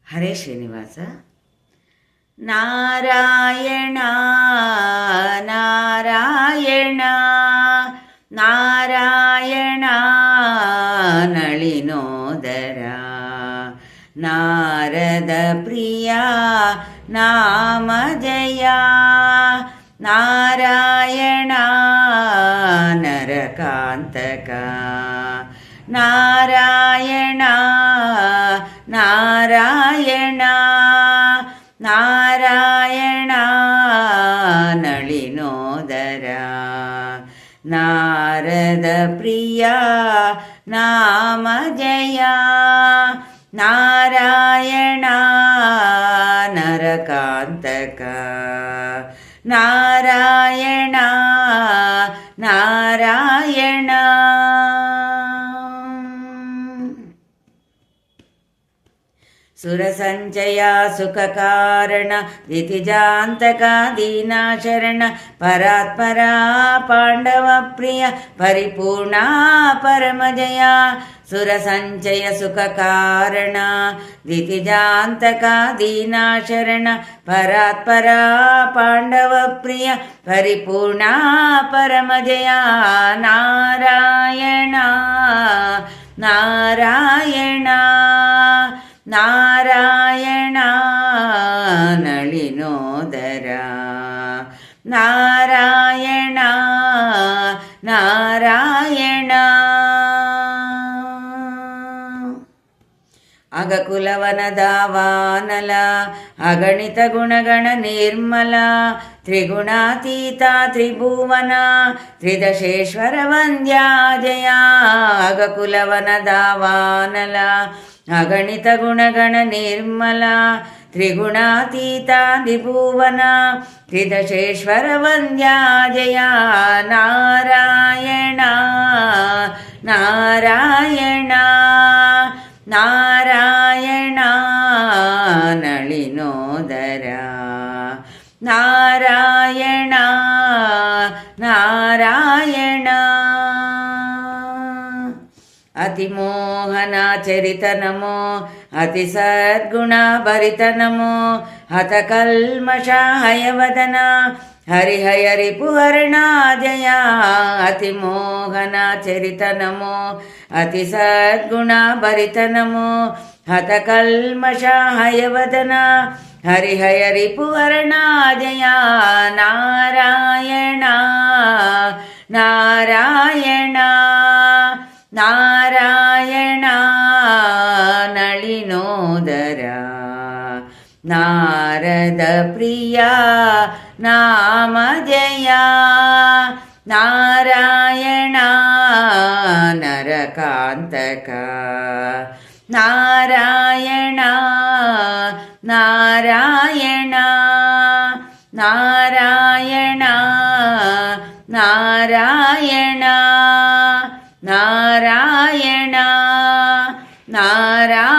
ಹರೇ ಶ್ರೀನಿವಾಸ. ನಾರಾಯಣ ನಾರಾಯಣ ನಾರಾಯಣ ನಳಿನೋದರ ನಾರದ ಪ್ರಿಯ ನಾಮ ಜಯ ನಾರಾಯಣ ನರಕಾಂತಕ ನಾರಾಯಣ ನಾರಾಯಣ ನಾರಾಯಣ ನಳಿನೋದರ ನಾರದ ಪ್ರಿಯ ನಾಮ ಜಯ ನಾರಾಯಣ ನರಕಾಂತಕ ನಾರಾಯಣ ನಾರಾಯಣ. ಸುರಸಂಚಯ ಸುಖಕಾರಣ ದಿತಿಜಾಂತಕ ದೀನಾಶರಣ ಪರಾತ್ಪರ ಪಾಂಡವ ಪ್ರಿಯ ಪರಿಪೂರ್ಣ ಪರಮಜಯ ಸುರಸಂಚಯ ಸುಖಕಾರಣ ದಿತಿಜಾಂತಕ ದೀನಾಶರಣ ಪರಾತ್ಪರ ಪಾಂಡವ ಪ್ರಿಯ ಪರಿಪೂರ್ಣ ಪರಮಜಯ ನಾರಾಯಣ ನಾರಾಯಣ ನಾರಾಯಣ ನಳಿನೋದರ ನಾರಾಯಣ ನಾರಾಯಣ. ಅಗಕುಲವನದಾವಾನಲ ಅಗಣಿತ ಗುಣಗಣ ನಿರ್ಮಲ ತ್ರಿಗುಣಾತೀತ ತ್ರಿಭುವನ ತ್ರಿದಶೇಶ್ವರ ವಂದ್ಯಾ ಜಯ ಅಗಕುಲವನದಾವಾನಲ ಅಗಣಿತ ಗುಣಗಣ ನಿರ್ಮಲ ತ್ರಿಗುಣಾತೀತ ತ್ರಿಭುವನ ತ್ರಿದಶೇಶ್ವರ ವಂದ್ಯಾ ಜಯ ನಾರಾಯಣ ನಾರಾಯಣ ನಾರಾಯಣ ನಳಿನೋದರ ನಾರಾಯಣ ನಾರಾಯಣ. ಅತಿಮೋಹನ ಚರಿತ ನಮೋ ಅತಿ ಸದ್ಗುಣ ಭರಿತ ನಮೋ ಹತಕಲ್ಮಷ ಹಯವದನ ಹರಿಹಯ ರಿಪುಹರಣ ಜಯ ಅತಿಮೋಹನ ಚರಿತ ನಮೋ ಅತಿ ಸದ್ಗುಣ ಭರಿತ ನಮೋ ಹತಕಲ್ಮಷ ಹಯವದನ ಹರಿಹಯ ರಿಪುಹರಣ ಜಯ ನಾರಾಯಣ ನಾರಾಯಣ ನಾರಾಯಣ ನಳಿನೋದರ ನಾರದ ಪ್ರಿಯ ನಾಮ ಜಯ ನಾರಾಯಣ ನರಕಾಂತಕ ನಾರಾಯಣ ನಾರಾಯಣ ನಾರಾಯಣ ನಾರಾಯಣ ನಾರಾಯಣ ನಾರಾಯಣ.